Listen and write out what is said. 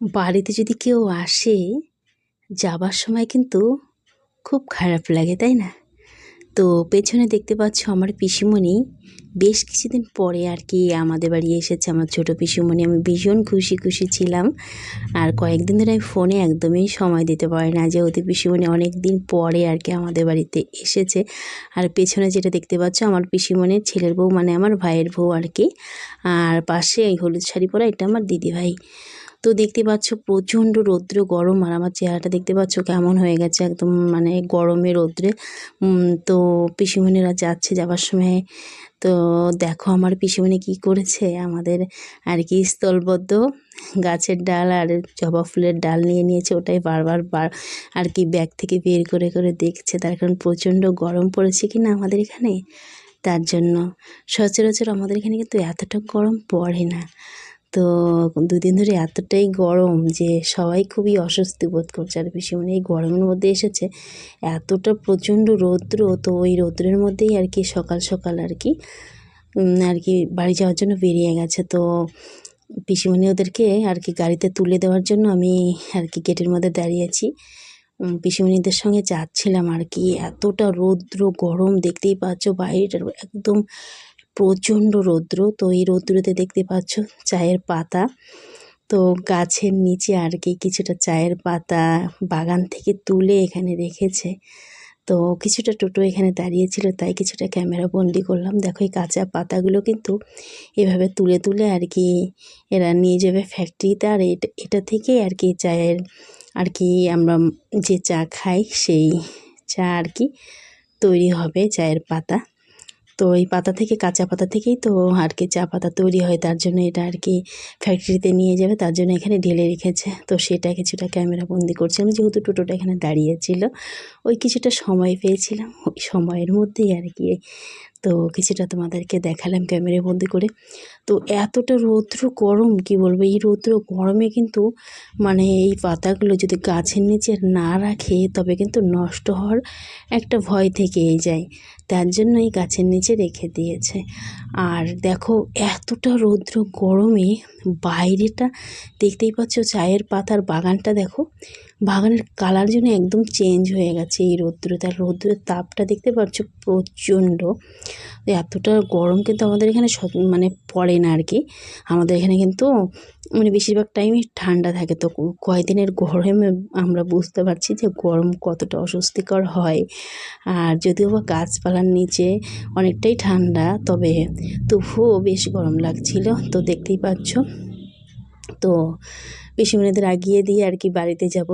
বাড়িতে যদি কেউ আসে, যাবার সময় কিন্তু খুব খারাপ লাগে, তাই না? তো পেছনে দেখতে পাচ্ছ আমার পিসিমণি বেশ কিছুদিন পরে আর কি আমাদের বাড়ি এসেছে, আমার ছোটো পিসিমণি। আমি ভীষণ খুশি ছিলাম। আর কয়েকদিন ধরে আমি ফোনে একদমই সময় দিতে পারি না, যেহেতু পিসিমণি অনেক দিন পরে আর কি আমাদের বাড়িতে এসেছে। আর পেছনে যেটা দেখতে পাচ্ছ আমার পিসিমণির ছেলের বউ, মানে আমার ভাইয়ের বউ আর কি। আর পাশে এই হলুদ শাড়ি পরা এটা আমার দিদিভাই। তো দেখতে পাচ্ছ প্রচণ্ড রৌদ্র গরম, আর আমার চেহারাটা দেখতে পাচ্ছ কেমন হয়ে গেছে একদম, মানে গরমে রৌদ্রে। তো পিসিমণিরা যাচ্ছে, যাবার সময় তো দেখো আমার পিসিমণি কী করেছে, আমাদের আর কি স্থলবদ্ধ গাছের ডাল আর জবা ফুলের ডাল নিয়ে নিয়েছে। ওটাই বারবার আর কি ব্যাগ থেকে বের করে করে দেখছে, তার কারণ প্রচণ্ড গরম পড়েছে কি না আমাদের এখানে, তার জন্য। সচরাচর আমাদের এখানে কিন্তু এতটা গরম পড়ে না। তো দুদিন ধরে এতটাই গরম যে সবাই খুবই অস্বস্তি বোধ করছে। আর পিসিমণি এই গরমের মধ্যে এসেছে, এতটা প্রচণ্ড রৌদ্র, তো ওই রৌদ্রের মধ্যেই আর কি সকাল সকাল আর কি বাড়ি যাওয়ার জন্য বেরিয়ে গেছে। তো পিসিমণি ওদেরকে আর কি গাড়িতে তুলে দেওয়ার জন্য আমি আর কি গেটের মধ্যে দাঁড়িয়েছি। পিসিমণিদের সঙ্গে যাচ্ছিলাম আর কি। এতটা রৌদ্র গরম দেখতেই পাচ্ছ, বাইরেটা একদম প্রচণ্ড রৌদ্র। তো এই রৌদ্রতে দেখতে পাচ্ছ চায়ের পাতা, তো গাছের নিচে আর কি কিছুটা চায়ের পাতা বাগান থেকে তুলে এখানে রেখেছে। তো কিছুটা টোটো এখানে দাঁড়িয়েছিল, তাই কিছুটা ক্যামেরা বন্দি করলাম। দেখো এই কাঁচা পাতাগুলো কিন্তু এভাবে তুলে তুলে আর কি এরা নিয়ে যাবে ফ্যাক্টরিতে। আর এটা থেকেই আর কি চায়ের আর কি আমরা যে চা খাই সেই চা আর কি তৈরি হবে, চায়ের পাতা। তো এই পাতা থেকে, কাঁচা পাতা থেকেই তো আর কি চা পাতা তৈরি হয়, তার জন্য এটা আর কি ফ্যাক্টরিতে নিয়ে যাবে, তার জন্য এখানে ঢেলে রেখেছে। তো সেটা কিছুটা ক্যামেরা বন্দি করছিলাম, যেহেতু টোটোটা এখানে দাঁড়িয়েছিল। ওই কিছুটা সময় পেয়েছিলাম, ওই সময়ের মধ্যেই আর কি তো কিছুটা তোমাদেরকে দেখালাম ক্যামেরা বন্দি করে। তো এতটা রৌদ্র গরম কি বলবো, এই রৌদ্র গরমে কিন্তু মানে এই পাতাগুলো যদি গাছের নিচে না রাখে তবে কিন্তু নষ্ট হওয়ার একটা ভয় থেকেই যায়, তার জন্য এই গাছের নিচে রেখে দিয়েছে। আর দেখো এতটা রৌদ্র গরমে বাইরেটা দেখতেই পাচ্ছ, চায়ের পাতার বাগানটা দেখো, বাগানের কালার যেন একদম চেঞ্জ হয়ে গেছে এই রৌদ্রতে। আর রৌদ্রের তাপটা দেখতে পাচ্ছ প্রচণ্ড। এতটা গরম কিন্তু আমাদের এখানে মানে পড়ে না আর কি। আমাদের এখানে কিন্তু মানে বেশিরভাগ টাইমই ঠান্ডা থাকে। তো কয়েকদিনের গরমে আমরা বুঝতে পারছি যে গরম কতটা অস্বস্তিকর হয়। আর যদিও বা গাছপালার নিচে অনেকটাই ঠান্ডা, তবে তবুও বেশ গরম লাগছিল। তো দেখতেই পাচ্ছ, তো পিসিমণিদের আগিয়ে দিয়ে আর কি বাড়িতে যাব।